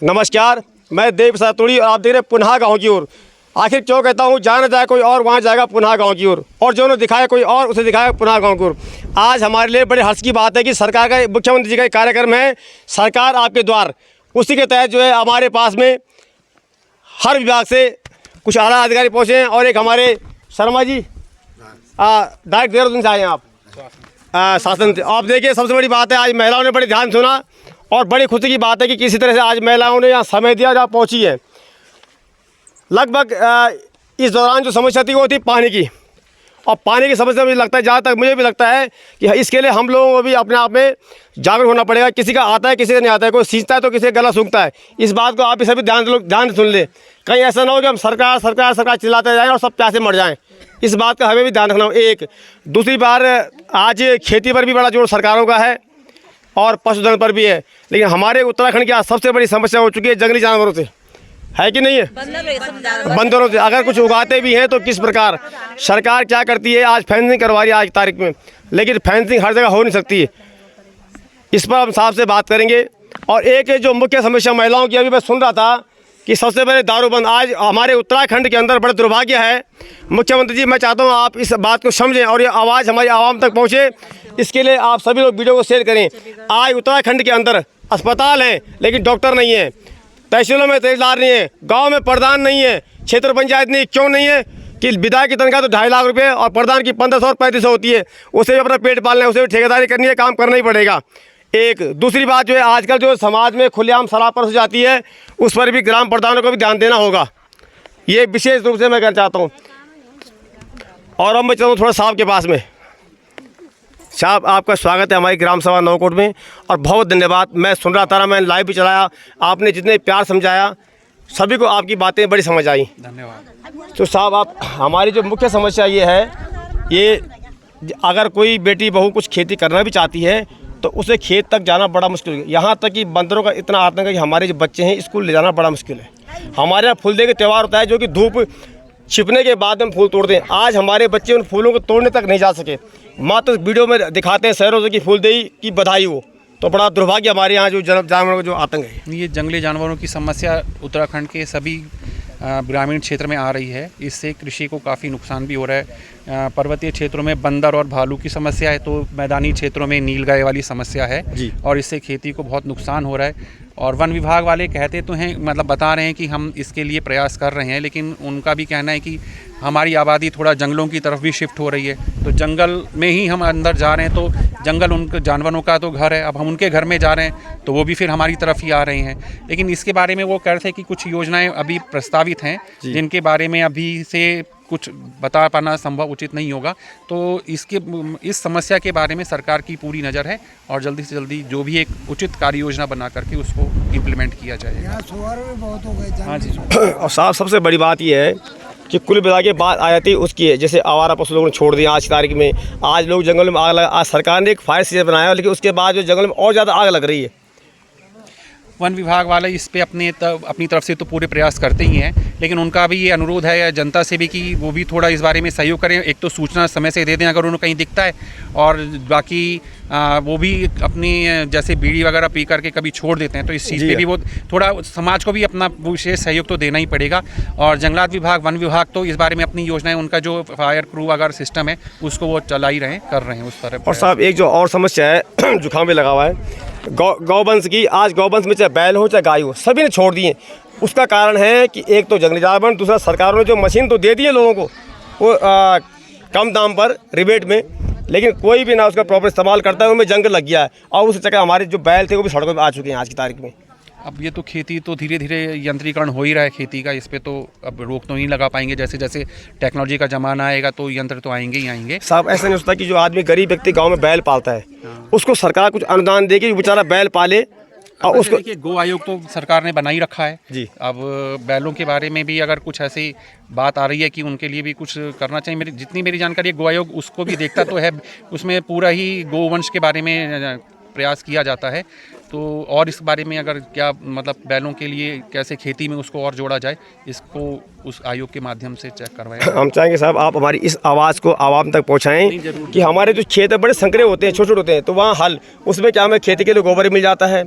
नमस्कार, मैं देव सातुड़ी और आप देख रहे हैं पुनः गाँव की ओर। आखिर क्यों कहता हूँ, जहाँ न जाए कोई और वहाँ जाएगा पुनः गाँव की ओर, और जो न दिखाए कोई और उसे दिखाएगा पुनः गाँव की ओर। आज हमारे लिए बड़े हर्ष की बात है कि सरकार का, मुख्यमंत्री जी का एक कार्यक्रम है सरकार आपके द्वार। उसी के तहत जो है हमारे पास में हर विभाग से कुछ आला अधिकारी पहुँचे हैं और एक हमारे शर्मा जी डायरेक्ट देहरादून से आए हैं आप शासन से। आप देखिए, सबसे बड़ी बात है आज महिलाओं ने बड़े ध्यान सुना और बड़ी खुशी की बात है कि किसी तरह से आज महिलाओं ने यहाँ समय दिया, जहाँ पहुँची है। लगभग इस दौरान जो समस्या थी वो थी पानी की, और पानी की समस्या मुझे लगता है, जहाँ तक मुझे भी लगता है कि इसके लिए हम लोगों को भी अपने आप में जागरूक होना पड़ेगा। किसी का आता है, किसी का नहीं आता है, कोई सींचता है तो किसी का गला सूखता है। इस बात को आप सभी ध्यान सुन ले, कहीं ऐसा ना हो कि हम सरकार सरकार सरकार चिल्लाते जाएँ और सब प्यासे मर जाएँ। इस बात का हमें भी ध्यान रखना हो। एक दूसरी बार आज खेती पर भी बड़ा जोर सरकारों का है और पशुधन पर भी है, लेकिन हमारे उत्तराखंड की आज सबसे बड़ी समस्या हो चुकी है जंगली जानवरों से, है कि नहीं है? बंदरों से। अगर कुछ उगाते भी हैं तो किस प्रकार सरकार क्या करती है, आज फेंसिंग करवा रही है आज की तारीख में, लेकिन फेंसिंग हर जगह हो नहीं सकती है। इस पर हम साहब से बात करेंगे। और एक जो मुख्य समस्या महिलाओं की, अभी मैं सुन रहा था कि सबसे पहले दारूबंद। आज हमारे उत्तराखंड के अंदर बड़ा दुर्भाग्य है। मुख्यमंत्री जी, मैं चाहता हूँ आप इस बात को समझें और ये आवाज़ हमारी आवाम तक पहुँचे, इसके लिए आप सभी लोग वीडियो को शेयर करें। आज उत्तराखंड के अंदर अस्पताल हैं लेकिन डॉक्टर नहीं है, तहसीलों में तहसीलदार नहीं है, गांव में प्रधान नहीं है, क्षेत्र पंचायत नहीं। क्यों नहीं है? कि विधायक की तनख्वाह तो 2.5 लाख रुपये और प्रधान की 1500 और 3500 होती है। उसे भी अपना पेट पालना है, उसे भी ठेकेदारी करनी है, काम करना ही पड़ेगा। एक दूसरी बात जो है, आजकल जो समाज में खुलेआम शराब परोसी जाती है, उस पर भी ग्राम प्रधानों को भी ध्यान देना होगा। ये विशेष रूप से मैं कहना चाहता हूँ। और अब मैं चलूँ थोड़ा साहब के पास में। साहब, आपका स्वागत है हमारी ग्राम सभा नौकोट में और बहुत धन्यवाद। मैं सुन रहा था, मैंने लाइव भी चलाया, आपने जितने प्यार समझाया, सभी को आपकी बातें बड़ी समझ आई, धन्यवाद। तो साहब, आप हमारी जो मुख्य समस्या ये है, ये अगर कोई बेटी बहू कुछ खेती करना भी चाहती है तो उसे खेत तक जाना बड़ा मुश्किल है। यहाँ तक कि बंदरों का इतना आतंक है कि हमारे जो बच्चे हैं स्कूल ले जाना बड़ा मुश्किल है। हमारे यहाँ फूलदे का त्यौहार होता है जो कि धूप छिपने के बाद हम फूल तोड़ते हैं। आज हमारे बच्चे उन फूलों को तोड़ने तक नहीं जा सके, मात्र वीडियो में दिखाते हैं शहरों से कि फूलदेई की बधाई हो। तो बड़ा दुर्भाग्य हमारे यहाँ जो जानवरों का जो आतंक है। ये जंगली जानवरों की समस्या उत्तराखंड के सभी ग्रामीण क्षेत्र में आ रही है। इससे कृषि को काफ़ी नुकसान भी हो रहा है। पर्वतीय क्षेत्रों में बंदर और भालू की समस्या है, तो मैदानी क्षेत्रों में नीलगाय वाली समस्या है जी। और इससे खेती को बहुत नुकसान हो रहा है। और वन विभाग वाले कहते तो हैं, मतलब बता रहे हैं कि हम इसके लिए प्रयास कर रहे हैं, लेकिन उनका भी कहना है कि हमारी आबादी थोड़ा जंगलों की तरफ भी शिफ्ट हो रही है, तो जंगल में ही हम अंदर जा रहे हैं, तो जंगल उनके जानवरों का तो घर है। अब हम उनके घर में जा रहे हैं तो वो भी फिर हमारी तरफ ही आ रहे हैं। लेकिन इसके बारे में वो कह रहे थे कि कुछ योजनाएं अभी प्रस्तावित हैं जिनके बारे में अभी से कुछ बता पाना संभव उचित नहीं होगा। तो इस समस्या के बारे में सरकार की पूरी नज़र है और जल्दी से जल्दी जो भी एक उचित कार्य योजना बना करके उसको इम्प्लीमेंट किया जाएगा। हाँ जी। और साहब, सबसे बड़ी बात यह है कि कुल मिला के बात आ जाती है उसकी है, जैसे आवारा पशु लोगों ने छोड़ दिया आज की तारीख में। आज लोग जंगल में आग लगा, आज सरकार ने एक फायर सीजन बनाया, लेकिन उसके बाद जो जंगल में और ज़्यादा आग लग रही है। वन विभाग वाले इस पे अपनी तरफ से तो पूरे प्रयास करते ही हैं, लेकिन उनका भी ये अनुरोध है या जनता से भी कि वो भी थोड़ा इस बारे में सहयोग करें। एक तो सूचना समय से दे दें अगर उन्हें कहीं दिखता है, और बाकी वो भी अपनी जैसे बीड़ी वगैरह पी करके कभी छोड़ देते हैं, तो इस चीज़ पे भी वो थोड़ा समाज को भी अपना विशेष सहयोग तो देना ही पड़ेगा। और जंगलात विभाग, वन विभाग तो इस बारे में अपनी योजनाएं, उनका जो फायर क्रू वगैरह सिस्टम है उसको वो चला ही कर रहे हैं उस तरह। और साहब, एक जो और समस्या है, जुकाम भी लगा हुआ है गौवंश की। आज गौवंश में चाहे बैल हो चाहे गाय हो, सभी ने छोड़ दिए। उसका कारण है कि एक तो जंगली जानवर, दूसरा सरकारों ने जो मशीन तो दे दी है लोगों को वो कम दाम पर रिबेट में, लेकिन कोई भी ना उसका प्रॉपर इस्तेमाल करता है। उनमें जंग लग गया है और उस चक्कर हमारे जो बैल थे वो भी सड़कों पर आ चुके हैं आज की तारीख में। अब ये तो खेती तो धीरे धीरे यंत्रीकरण हो ही रहा है खेती का, इस पे तो अब रोक तो नहीं लगा पाएंगे। जैसे जैसे टेक्नोलॉजी का ज़माना आएगा तो यंत्र तो आएंगे ही आएंगे। साहब, ऐसा नहीं होता कि जो आदमी गरीब व्यक्ति गांव में बैल पालता है उसको सरकार कुछ अनुदान देगी, बेचारा बैल पाले। और उसको देखिए, गो आयोग तो सरकार ने बना ही रखा है जी। अब बैलों के बारे में भी अगर कुछ ऐसी बात आ रही है कि उनके लिए भी कुछ करना चाहिए, जितनी मेरी जानकारी है गो आयोग उसको भी देखता तो है, उसमें पूरा ही गोवंश के बारे में प्रयास किया जाता है। तो और इस बारे में अगर क्या मतलब बैलों के लिए कैसे खेती में उसको और जोड़ा जाए, इसको उस आयोग के माध्यम से चेक करवाएं। हम चाहेंगे साहब आप हमारी इस आवाज़ को आवाम तक पहुंचाएं कि हमारे जो खेत बड़े संकरे होते हैं, छोटे छोटे होते हैं, तो वहाँ हल उसमें क्या हमें खेती के लिए गोबर मिल जाता है,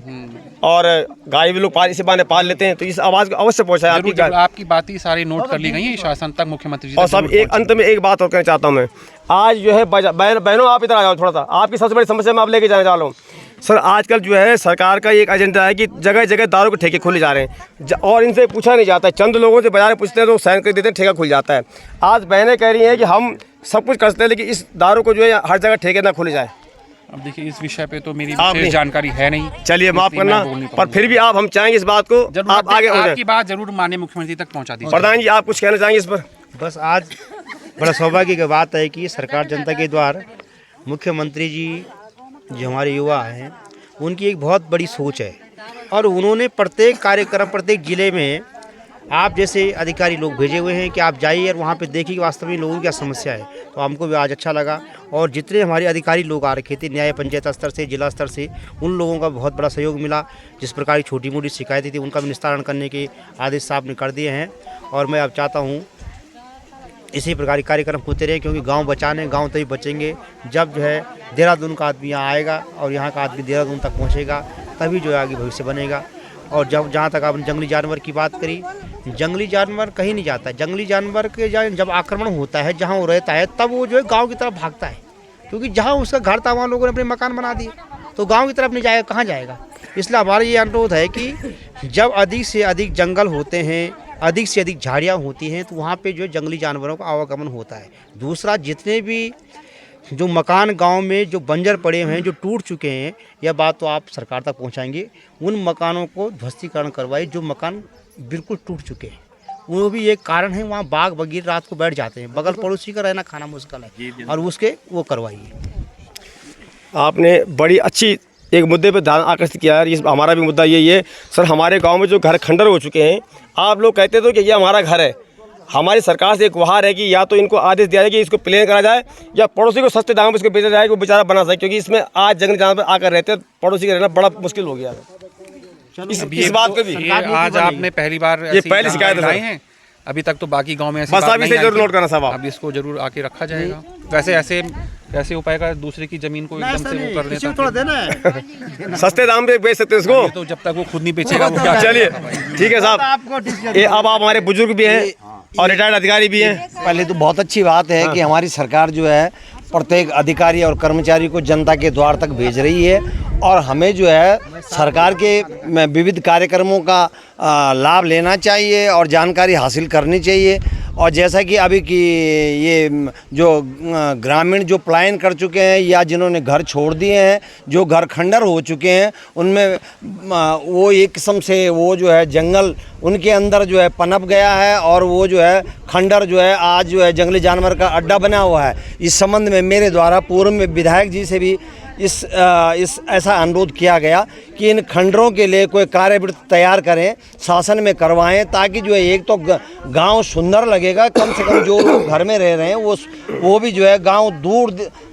और गाय भी लोग इसी बहाने पाल लेते हैं। तो इस आवाज़ को अवश्य पहुँचाएं आपकी जरूर, आपकी बातें सारी नोट कर ली गई हैं, शासन तक, मुख्यमंत्री जी तक और सब जरूर एक अंत में एक बात और कहना चाहता हूँ मैं। आज जो है बहनों आप इधर आ जाओ थोड़ा सा, आपकी सबसे बड़ी समस्या मैं आप लेके जाने वाला हूँ। सर आजकल जो है सरकार का एक एजेंडा है कि जगह जगह दारू के ठेके खुले जा रहे हैं और इनसे पूछा नहीं जाता है। चंद लोगों से बाजार पूछते हैं तो साइन कर देते हैं, ठेका खुल जाता है। आज बहनें कह रही हैं कि हम सब कुछ करते हैं लेकिन इस दारू को जो है हर जगह ठेके ना खुले जाए। अब देखिए इस विषय पे तो मेरी विशेष जानकारी है नहीं, चलिए माफ़ इसलिए मैं करना, बोल नहीं पर पाऊंगा। फिर भी हम चाहेंगे इस बात को जरूर आप आगे हो जाए। आपकी बात जरूर माननीय मुख्यमंत्री तक पहुंचा दीजिए। प्रधान जी आप कुछ कहना चाहेंगे इस पर? बस आज बड़ा सौभाग्य की बात है कि सरकार जनता के द्वार मुख्यमंत्री जी जो हमारे युवा हैं उनकी एक बहुत बड़ी सोच है और उन्होंने प्रत्येक कार्यक्रम प्रत्येक ज़िले में आप जैसे अधिकारी लोग भेजे हुए हैं कि आप जाइए और वहाँ पे देखिए कि वास्तव में लोगों की क्या समस्या है। तो हमको भी आज अच्छा लगा और जितने हमारे अधिकारी लोग आ रखे थे न्याय पंचायत स्तर से, जिला स्तर से, उन लोगों का बहुत बड़ा सहयोग मिला। जिस प्रकार की छोटी मोटी शिकायतें थी उनका भी निस्तारण करने के आदेश साहब ने कर दिए हैं और मैं अब चाहता हूँ इसी प्रकार के कार्यक्रम होते रहे क्योंकि गांव बचाने, गांव तभी बचेंगे जब जो है देहरादून का आदमी यहाँ आएगा और यहाँ का आदमी देहरादून तक पहुँचेगा, तभी जो है आगे भविष्य बनेगा। और जहाँ तक आपने जंगली जानवर की बात करी, जंगली जानवर कहीं नहीं जाता है। जंगली जानवर के जब आक्रमण होता है जहाँ वो रहता है तब वो जो है गाँव की तरफ भागता है, क्योंकि जहाँ उसका घर था वहाँ लोगों ने अपने मकान बना दिए, तो गाँव की तरफ नहीं जाएगा, कहाँ जाएगा। इसलिए हमारा ये अनुरोध है कि जब अधिक से अधिक जंगल होते हैं, अधिक से अधिक झाड़ियाँ होती हैं, तो वहाँ पे जो जंगली जानवरों का आवागमन होता है। दूसरा, जितने भी जो मकान गांव में जो बंजर पड़े हुए हैं, जो टूट चुके हैं, यह बात तो आप सरकार तक पहुंचाएंगे, उन मकानों को ध्वस्तीकरण करवाइए जो मकान बिल्कुल टूट चुके हैं। वो भी एक कारण है, वहाँ बाग बगीर रात को बैठ जाते हैं, बगल पड़ोसी का रहना खाना मुश्किल है, और उसके वो करवाइए। आपने बड़ी अच्छी एक मुद्दे पर ध्यान आकर्षित किया है। हमारा भी मुद्दा यही है सर, हमारे गांव में जो घर खंडर हो चुके हैं, आप लोग कहते थे कि ये हमारा घर है। हमारी सरकार से एक गुहार है कि या तो इनको आदेश दिया जाए कि इसको प्लेन करा जाए या पड़ोसी को सस्ते दाम पर इसको बेचा जाए कि वो बेचारा बना सके, क्योंकि इसमें आज जंगली जानवर आकर रहते हैं, पड़ोसी का रहना बड़ा मुश्किल हो गया है। इस बात को भी आज आपने पहली बार ये पहली शिकायत लाई है, अभी तक तो बाकी गांव में ऐसी बस बात अभी नहीं से आई जरूर थी। नोट करना साहब आप। अब इसको जरूर आके रखा जाएगा। वैसे ऐसे उपाय का दूसरे की जमीन को एकदम से वो कर देता थोड़ा देना है सस्ते दाम पे बेच सकते हैं इसको, तो जब तक वो खुद नहीं बेचेगा वो क्या चलिए ठीक है साहब। ये अब आप हमारे बुजुर्ग भी हैं और रिटायर्ड अधिकारी भी हैं। पहले तो बहुत अच्छी बात है कि हमारी सरकार जो है प्रत्येक अधिकारी और कर्मचारी को जनता के द्वार तक भेज रही है और हमें जो है सरकार के विविध कार्यक्रमों का लाभ लेना चाहिए और जानकारी हासिल करनी चाहिए। और जैसा कि अभी की ये जो ग्रामीण जो पलायन कर चुके हैं या जिन्होंने घर छोड़ दिए हैं, जो घर खंडर हो चुके हैं, उनमें वो एक किस्म से वो जो है जंगल उनके अंदर जो है पनप गया है और वो जो है खंडर जो है आज जो है जंगली जानवर का अड्डा बना हुआ है। इस संबंध में मेरे द्वारा पूर्व में विधायक जी से भी इस ऐसा अनुरोध किया गया कि इन खंडरों के लिए कोई कार्यवृत्ति तैयार करें, शासन में करवाएं, ताकि जो है एक तो गांव सुंदर लगेगा, कम से कम जो लोग घर में रह रहे हैं वो भी जो है गांव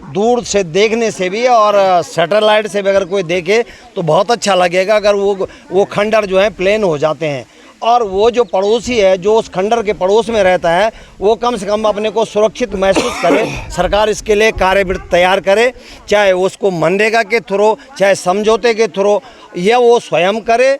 दूर से देखने से भी और सैटेलाइट से भी अगर कोई देखे तो बहुत अच्छा लगेगा अगर वो खंडर जो है प्लेन हो जाते हैं। और वो जो पड़ोसी है जो उस खंडर के पड़ोस में रहता है वो कम से कम अपने को सुरक्षित महसूस करे। सरकार इसके लिए कार्यवृत्ति तैयार करे, चाहे उसको मनरेगा के थ्रू, चाहे समझौते के थ्रू, या वो स्वयं करे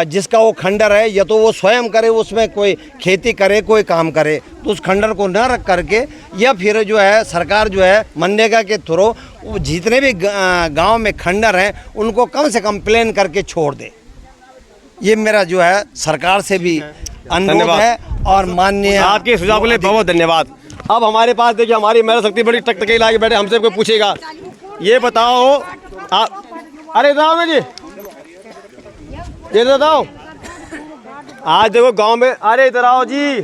जिसका वो खंडर है, या तो वो स्वयं करे, उसमें कोई खेती करे, कोई काम करे, तो उस खंडर को न रख करके, या फिर जो है सरकार जो है मनरेगा के थ्रू जितने भी गाँव में खंडर हैं उनको कम से कम प्लेन करके छोड़ दे। ये मेरा जो है सरकार से भी अनुरोध है और माननीय आपके सुझाव के लिए बहुत धन्यवाद। अब हमारे पास देखिए हमारी महिला शक्ति बड़ी टकटकी लाके बैठे, हमसे कोई पूछेगा ये बताओ आप, अरे इधर आओ ना जी, ये बताओ आज देखो गांव में, अरे इधर आओ जी,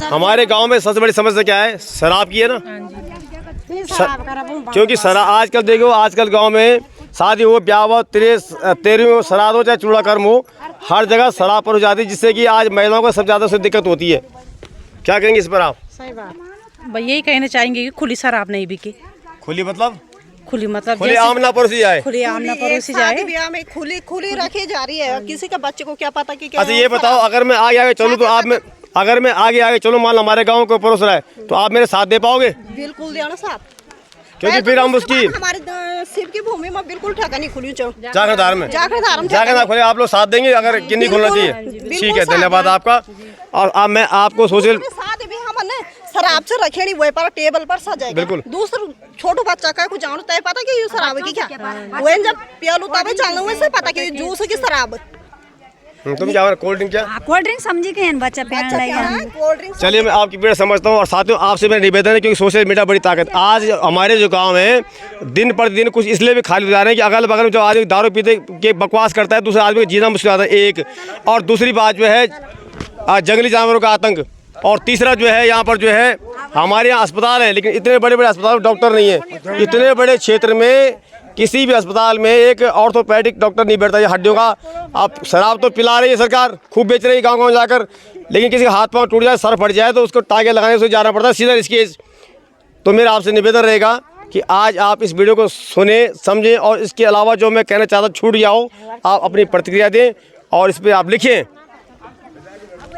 हमारे गांव में सबसे बड़ी समस्या क्या है? शराब की है ना। क्योंकि शराब आजकल देखो, आजकल गांव में शादी हो, ब्याह हो, 13वीं हो, श्राद्ध हो, चाहे चूड़ा कर्म हो, हर जगह शराब पर हो जाती है, जिससे कि आज महिलाओं को सबसे ज़्यादा से दिक्कत होती है। क्या कहेंगे इस पर आप? सही बात, भाई यही कहना चाहेंगे कि खुली शराब नहीं बिके। खुली मतलब? खुली मतलब खुली आम ना परोसी जाए। खुली आम ना परोसी जाए। शादी ब्याह में खुली रखी जा रही है, किसी का बच्चे को क्या पता कि क्या। अच्छा ये बताओ, अगर मैं आगे चलूँ तो आप में, अगर मैं आगे चलूँ, मान लो हमारे गाँव को परोस रहा है, तो आप मेरे साथ दे पाओगे? बिल्कुल देना साथ। क्योंकि फिर हम उसकी हमारे शिव की भूमि में बिल्कुल ठेका नहीं खुली जागरदार में जाकर ना खोले, आप लोग साथ देंगे अगर कि नहीं खोलना चाहिए। ठीक है, धन्यवाद आपका। और अब मैं आपको सोशल साथ भी हमने शराब से रखेड़ी वही पर टेबल पर सजाएगा। बिल्कुल। दूसरा छोटो बच्चा का कुछ जानो तय पता कि ये शराब की क्या वो जब पियालू तब चलने में से पता कि जूस की शराब। तुम क्या कोल्ड ड्रिंक क्या कोल्ड ड्रिंक समझी के बच्चा पीने लगे। कोल्ड ड्रिंक चलिए, मैं आपकी पीड़ा समझता हूँ। और साथियों, आपसे मेरा निवेदन है, क्योंकि सोशल मीडिया बड़ी ताकत। आज हमारे जो गांव है दिन पर दिन कुछ इसलिए भी खाली हो जा रहे हैं कि अगल बगल में जो आदमी दारू पीते के बकवास करता है, दूसरे आदमी को जीना मुश्किल आता है, एक। और दूसरी बात जो है जंगली जानवरों का आतंक। और तीसरा जो है यहाँ पर जो है हमारे यहाँ अस्पताल है, लेकिन इतने बड़े बड़े अस्पताल में डॉक्टर नहीं है। इतने बड़े क्षेत्र में किसी भी अस्पताल में एक ऑर्थोपेडिक डॉक्टर नहीं बैठता है हड्डियों का। आप शराब तो पिला रही है सरकार, खूब बेच रही है गांव-गांव जाकर, लेकिन किसी का हाथ पांव टूट जाए, सर फट जाए तो उसको टाँगे लगाने से जाना पड़ता है सीधा स्केच। तो मेरा आपसे निवेदन रहेगा कि आज आप इस वीडियो को सुने, समझें, और इसके अलावा जो मैं कहना चाहता छूट गया हो, आप अपनी प्रतिक्रिया दें और इस पर आप लिखें।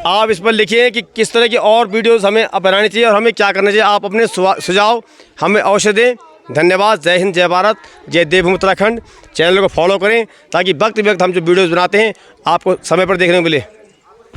आप इस पर लिखिए कि किस तरह की और वीडियोस हमें अब बनानी चाहिए और हमें क्या करना चाहिए। आप अपने सुझाव हमें अवश्य दें। धन्यवाद। जय हिंद, जय भारत, जय देवभूमि उत्तराखंड। चैनल को फॉलो करें ताकि वक्त हम जो वीडियोस बनाते हैं आपको समय पर देखने को मिले।